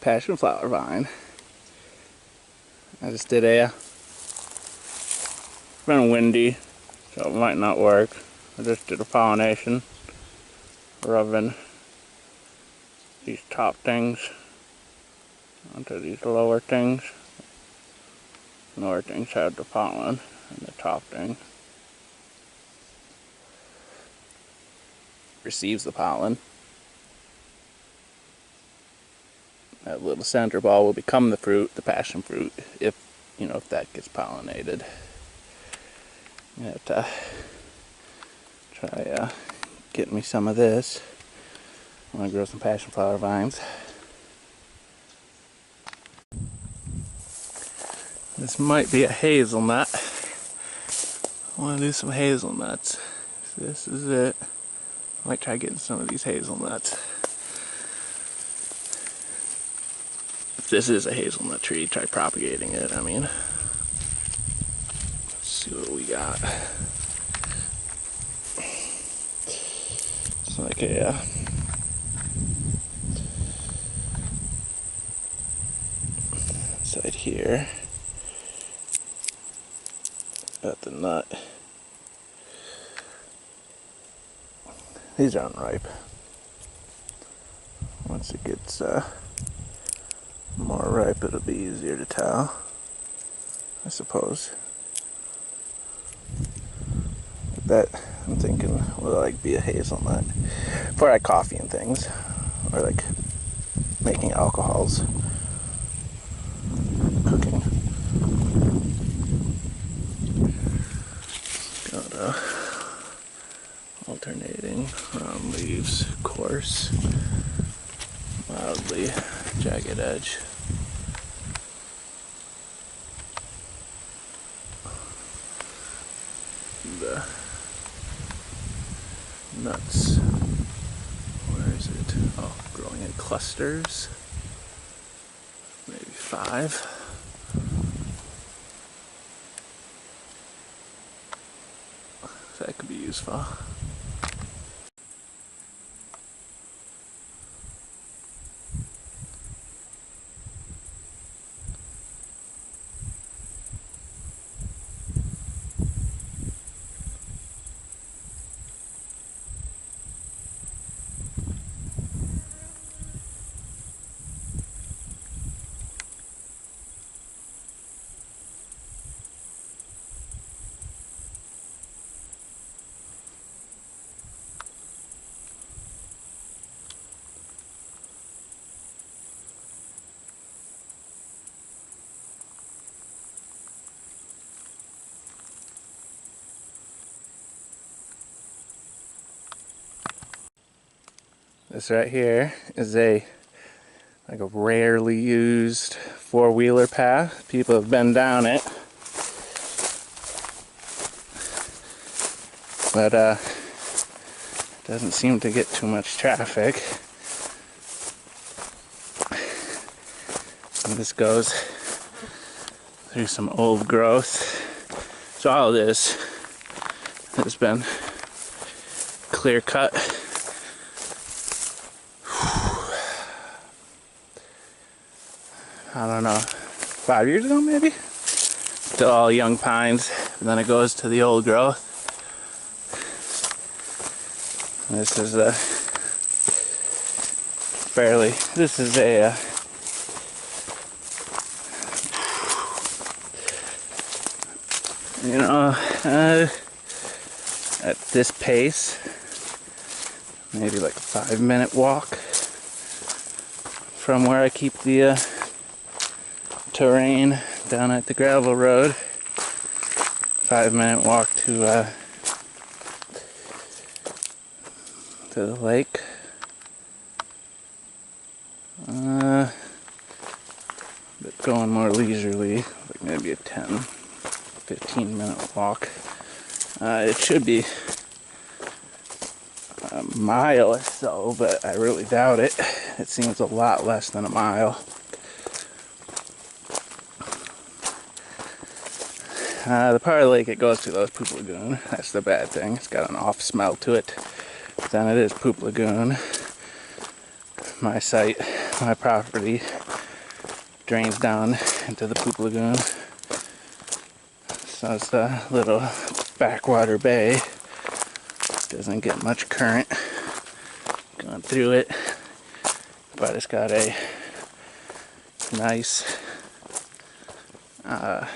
passion flower vine. I just did it's been windy, so it might not work. I just did a pollination, rubbing these top things onto these lower things. Lower things have the pollen, and the top thing receives the pollen. That little center ball will become the fruit, the passion fruit, if that gets pollinated. I have to try getting me some of this. I'm gonna grow some passion flower vines. This might be a hazelnut. I want to do some hazelnuts. This is it. I might try getting some of these hazelnuts. If this is a hazelnut tree, try propagating it. Let's see what we got. It's like a side here. Got the nut. These aren't ripe. Once it gets more ripe, it'll be easier to tell, I suppose. That, I'm thinking, will be a hazelnut for coffee and things, or making alcohols, cooking. Got alternating round leaves, coarse, mildly jagged edge. The nuts, where is it? Oh, growing in clusters, maybe 5. That could be useful. This right here is a rarely used 4-wheeler path. People have been down it, but doesn't seem to get too much traffic. And this goes through some old growth. So all of this has been clear cut. I don't know, 5 years ago maybe? To all young pines, and then it goes to the old growth. And this is a at this pace, maybe a 5-minute walk from where I keep the terrain down at the gravel road. 5-minute walk to the lake. But going more leisurely, maybe a 10-15-minute walk. It should be a mile or so, but I really doubt it. It seems a lot less than a mile. The part of the lake it goes to, though, is Poop Lagoon. That's the bad thing. It's got an off smell to it. Then it is Poop Lagoon. My site, my property, drains down into the Poop Lagoon. So it's a little backwater bay. Doesn't get much current going through it, but it's got a nice I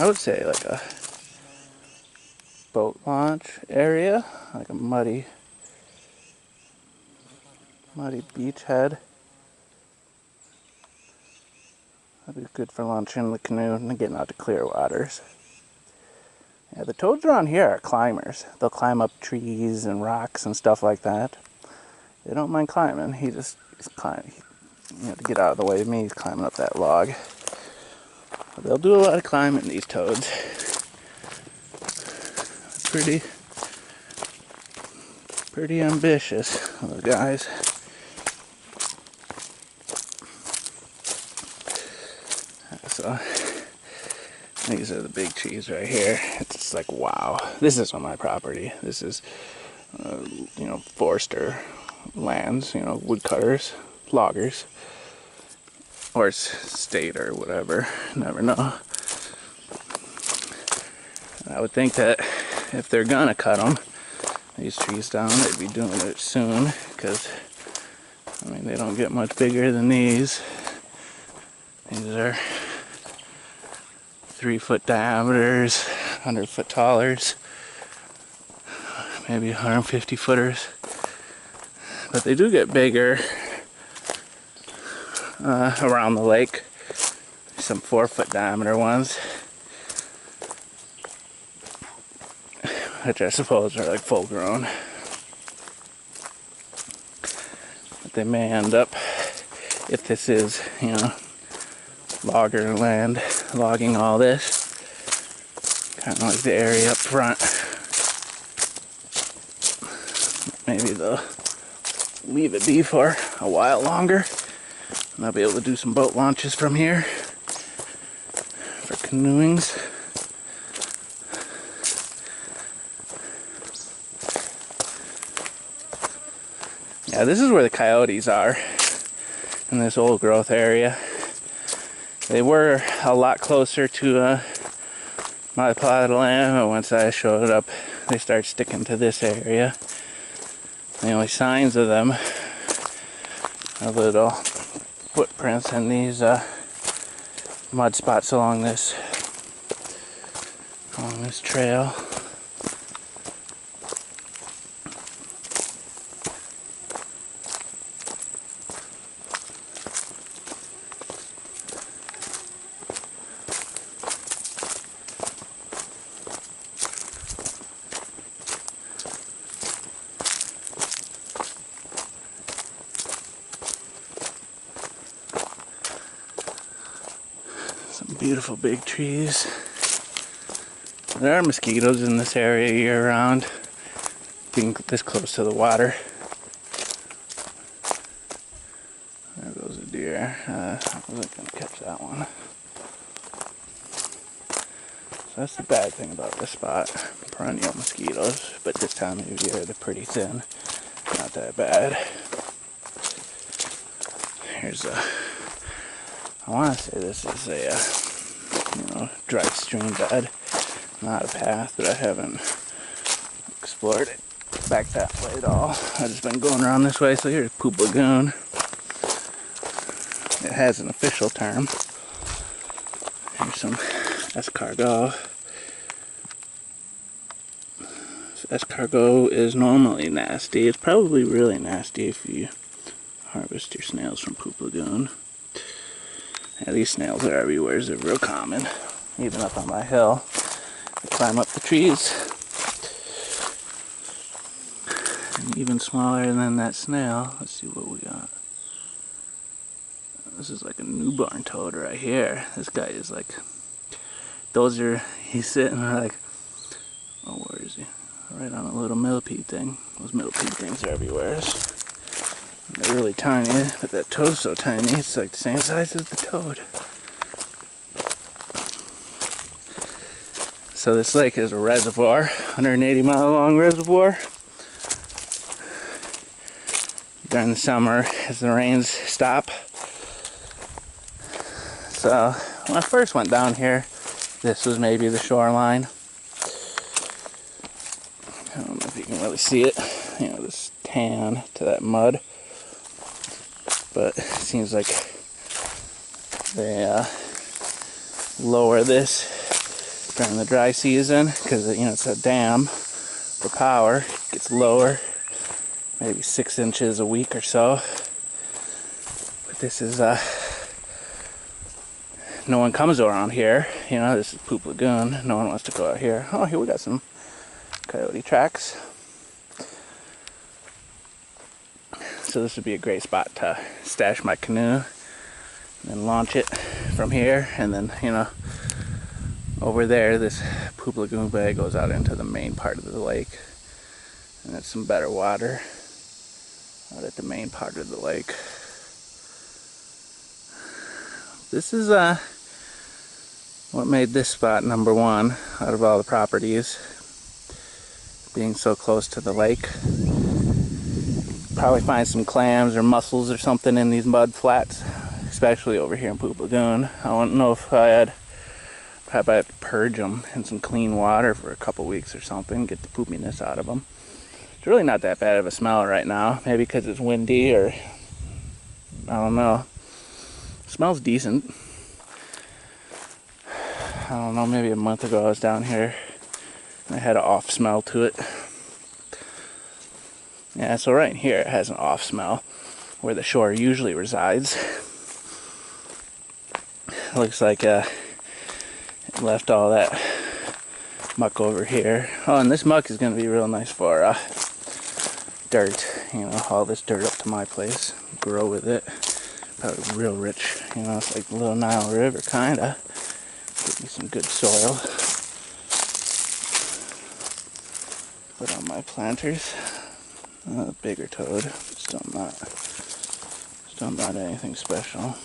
would say like a boat launch area, like a muddy beach head. That'd be good for launching the canoe and getting out to clear waters. Yeah, the toads around here are climbers. They'll climb up trees and rocks and stuff like that. They don't mind climbing. He's climbing. You have to get out of the way of me. He's climbing up that log. But they'll do a lot of climbing, these toads. Pretty ambitious, those guys. So these are the big trees right here. It's just like, wow. This is on my property. This is, you know, forester lands, you know, woodcutters, loggers, or state or whatever. Never know. I would think that if they're gonna cut them, these trees down, they'd be doing it soon, because I mean, they don't get much bigger than these. These are 3-foot diameters, 100-foot tallers, maybe 150 footers. But they do get bigger around the lake. Some 4-foot diameter ones, which I suppose are like full grown. But they may end up, if this is, you know, logger land, logging all this, kind of like the area up front. Maybe they'll leave it be for a while longer, and I'll be able to do some boat launches from here for canoeings. Yeah, this is where the coyotes are, in this old growth area. They were a lot closer to my plot of land, but once I showed up, they started sticking to this area. The only signs of them are little footprints in these mud spots along this trail. Beautiful big trees. There are mosquitoes in this area year round, being this close to the water. There goes a deer. I wasn't going to catch that one. So that's the bad thing about this spot. Perennial mosquitoes, but this time of year they're pretty thin. Not that bad. Here's a, I want to say this is a you know, dry stream bed, not a path, but I haven't explored it back that way at all. I've just been going around this way. So here's Poop Lagoon. It has an official term. Here's some escargot. So escargot is normally nasty. It's probably really nasty if you harvest your snails from Poop Lagoon. Yeah, these snails are everywhere. They're real common. Even up on my hill. They climb up the trees. And even smaller than that snail. Let's see what we got. This is like a newborn toad right here. This guy is like, those are, he's sitting like, oh, where is he? Right on a little millipede thing. Those millipede things are everywhere. They're really tiny, but that toad's so tiny, it's like the same size as the toad. So this lake is a reservoir, 180-mile long reservoir. during the summer as the rains stop. So when I first went down here, this was maybe the shoreline. I don't know if you can really see it, you know, this tan to that mud. But it seems like they lower this during the dry season because, you know, it's a dam for power. It gets lower, maybe 6 inches a week or so. But this is no one comes around here, you know. This is Poop Lagoon. No one wants to go out here. Oh, here we got some coyote tracks. So this would be a great spot to stash my canoe and then launch it from here. And then, you know, over there, this Poop Lagoon Bay goes out into the main part of the lake. And it's some better water out at the main part of the lake. This is what made this spot number one out of all the properties, being so close to the lake. Probably find some clams or mussels or something in these mud flats, especially over here in Poop Lagoon. I don't know if probably have to purge them in some clean water for a couple weeks or something, get the poopiness out of them. It's really not that bad of a smell right now, maybe because it's windy or I don't know. It smells decent. I don't know, maybe a month ago I was down here and I had an off smell to it. Yeah, so right here it has an off smell where the shore usually resides. It looks like it left all that muck over here. Oh, and this muck is going to be real nice for dirt. You know, all this dirt up to my place. Grow with it. Probably real rich. You know, it's like the Little Nile River, kind of. Give me some good soil. Put on my planters. Bigger toad, still not anything special.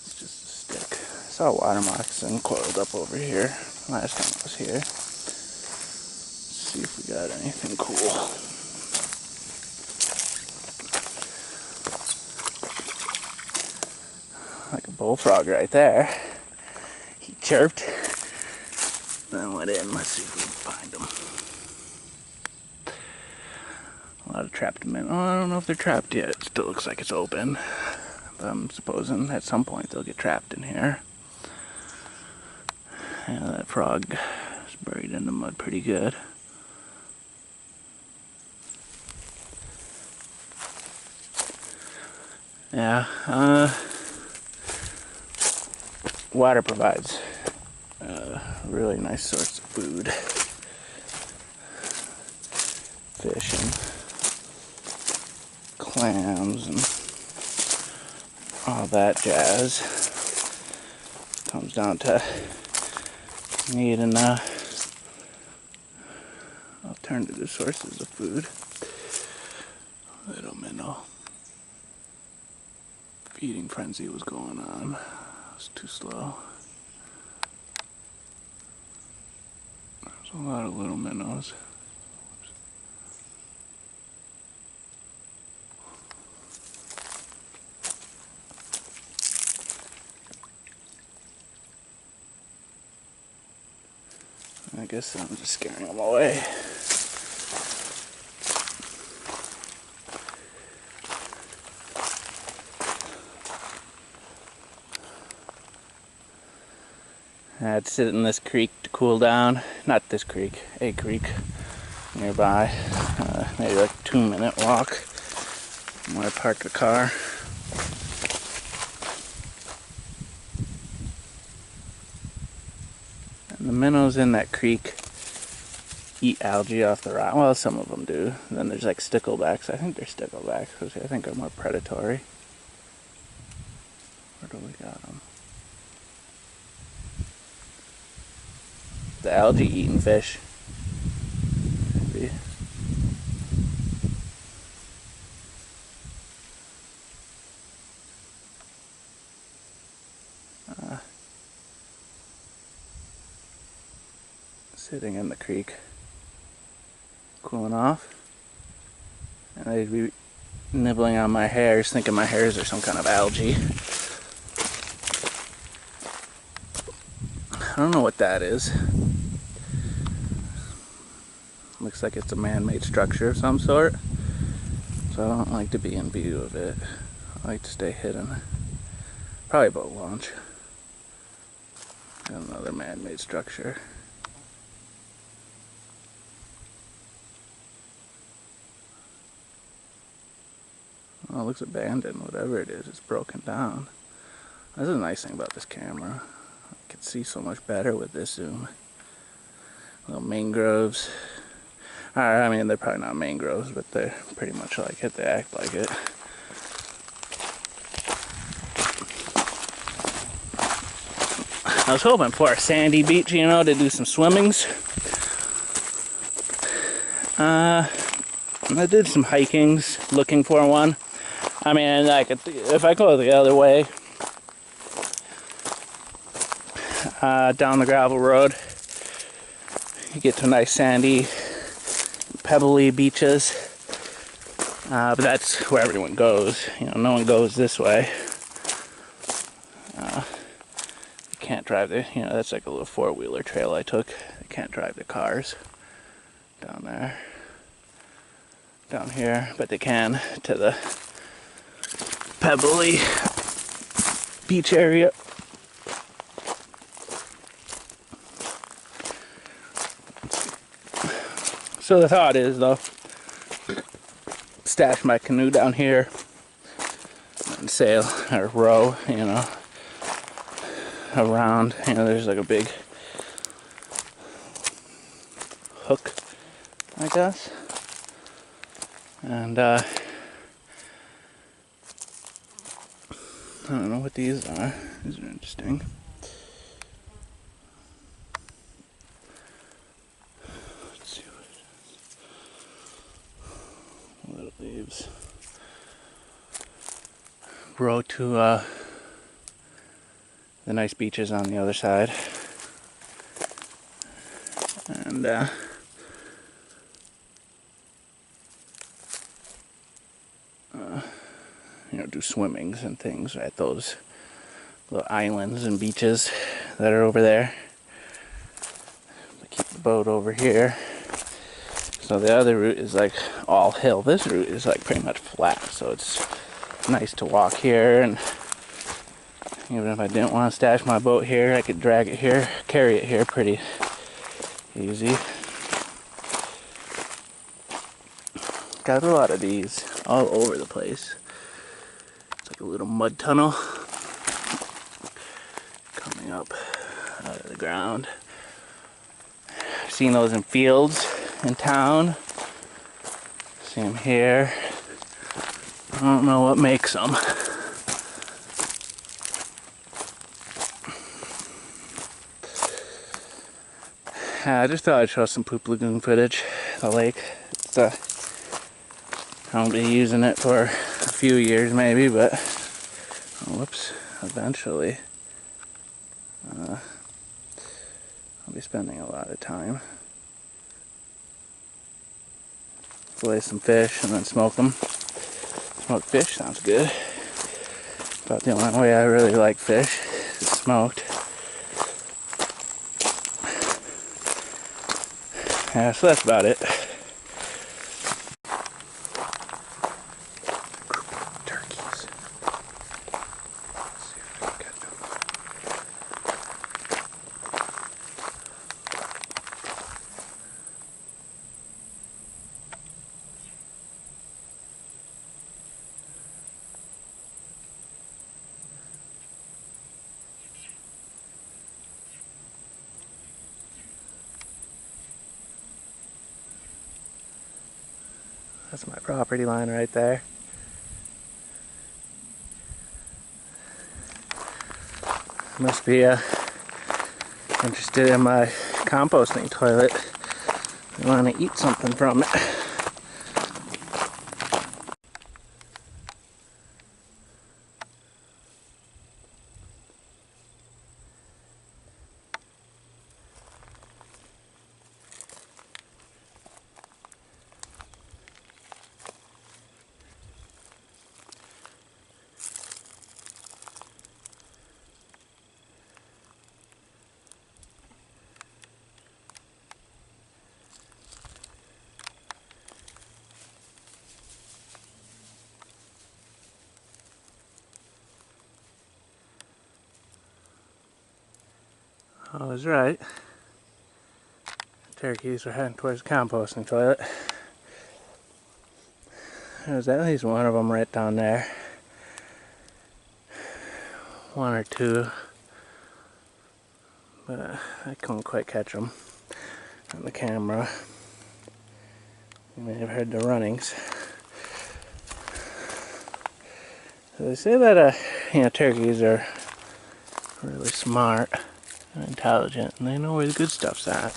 It's just a stick. I saw a water moccasin coiled up over here last time I was here. Let's see if we got anything cool. Like a bullfrog right there. He chirped. Then went in. Let's see if we can find them. A lot of trapped minnows. Oh, I don't know if they're trapped yet. It still looks like it's open. But I'm supposing at some point they'll get trapped in here. Yeah, that frog is buried in the mud pretty good. Yeah, water provides a really nice source of food. Fish and clams and all that jazz. Comes down to needing alternative sources of food. Little minnow. Feeding frenzy was going on. It was too slow. There's a lot of little minnows. I guess I'm just scaring them away. I'd sit in this creek to cool down. Not this creek, a creek nearby. Maybe like a 2-minute walk from where I parked the car. And the minnows in that creek eat algae off the rock. Well, some of them do. And then there's like sticklebacks. I think they're sticklebacks, which I think are more predatory. Where do we got them? The algae eating fish. Maybe. Sitting in the creek. cooling off. And they'd be nibbling on my hairs, thinking my hairs are some kind of algae. I don't know what that is. Looks like it's a man-made structure of some sort. So I don't like to be in view of it. I like to stay hidden. Probably a boat launch. Got another man-made structure. Oh, it looks abandoned. Whatever it is, it's broken down. That's a nice thing about this camera. I can see so much better with this zoom. Little mangroves. I mean, they're probably not mangroves, but they're pretty much like it. They act like it. I was hoping for a sandy beach, you know, to do some swimmings. I did some hikings looking for one. I mean, like, if I go the other way, down the gravel road, you get to nice sandy, pebbly beaches. But that's where everyone goes. You know, no one goes this way. You can't drive the, you know, that's like a little four-wheeler trail I took. You can't drive the cars down there, down here, but they can to the pebbly beach area. So the thought is, though, stash my canoe down here and sail or row, you know, around. You know, there's like a big hook, I guess, and I don't know what these are. These are interesting. Let's see what it is. Little leaves. Row to the nice beaches on the other side, and you know, do swimmings and things at those little islands and beaches that are over there. But keep the boat over here. So the other route is like all hill. This route is like pretty much flat, so it's nice to walk here, and even if I didn't want to stash my boat here, I could drag it here, carry it here pretty easy. Got a lot of these all over the place. It's like a little mud tunnel coming up out of the ground. I've seen those in fields in town. See them here. I don't know what makes them. I just thought I'd show some Poop Lagoon footage. The lake. It's, I won't be using it for a few years maybe, but whoops, eventually I'll be spending a lot of time. Fillet some fish and then smoke them. Smoked fish sounds good. About the only way I really like fish is smoked. Yeah, so that's about it. Turkeys. Let's see if I can get them. That's my property line right there. Must be interested in my composting toilet. I want to eat something from it. I was right. Turkeys are heading towards the composting toilet. There's at least one of them right down there. One or two. But I couldn't quite catch them on the camera. You may have heard the runnings. So they say that turkeys are really smart and intelligent, and they know where the good stuff's at.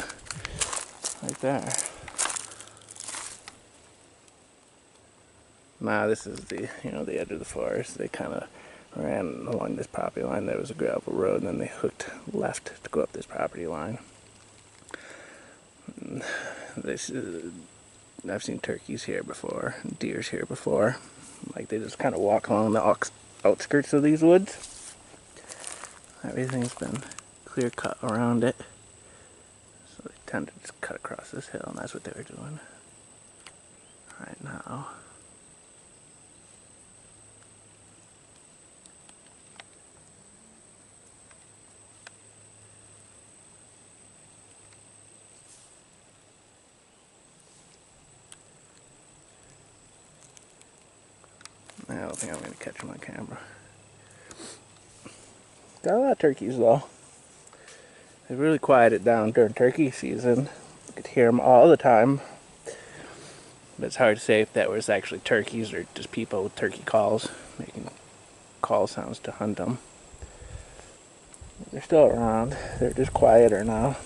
Right there. Now this is the the edge of the forest. They kind of ran along this property line. There was a gravel road, and then they hooked left to go up this property line. I've seen turkeys here before, deers here before. Like they just kind of walk along the outskirts of these woods. Everything's been clear cut around it. So they tend to just cut across this hill, and that's what they were doing right now. I don't think I'm going to catch them on camera. Got a lot of turkeys though. They really quieted down during turkey season. You could hear them all the time. But it's hard to say if that was actually turkeys or just people with turkey calls making call sounds to hunt them. They're still around. They're just quieter now.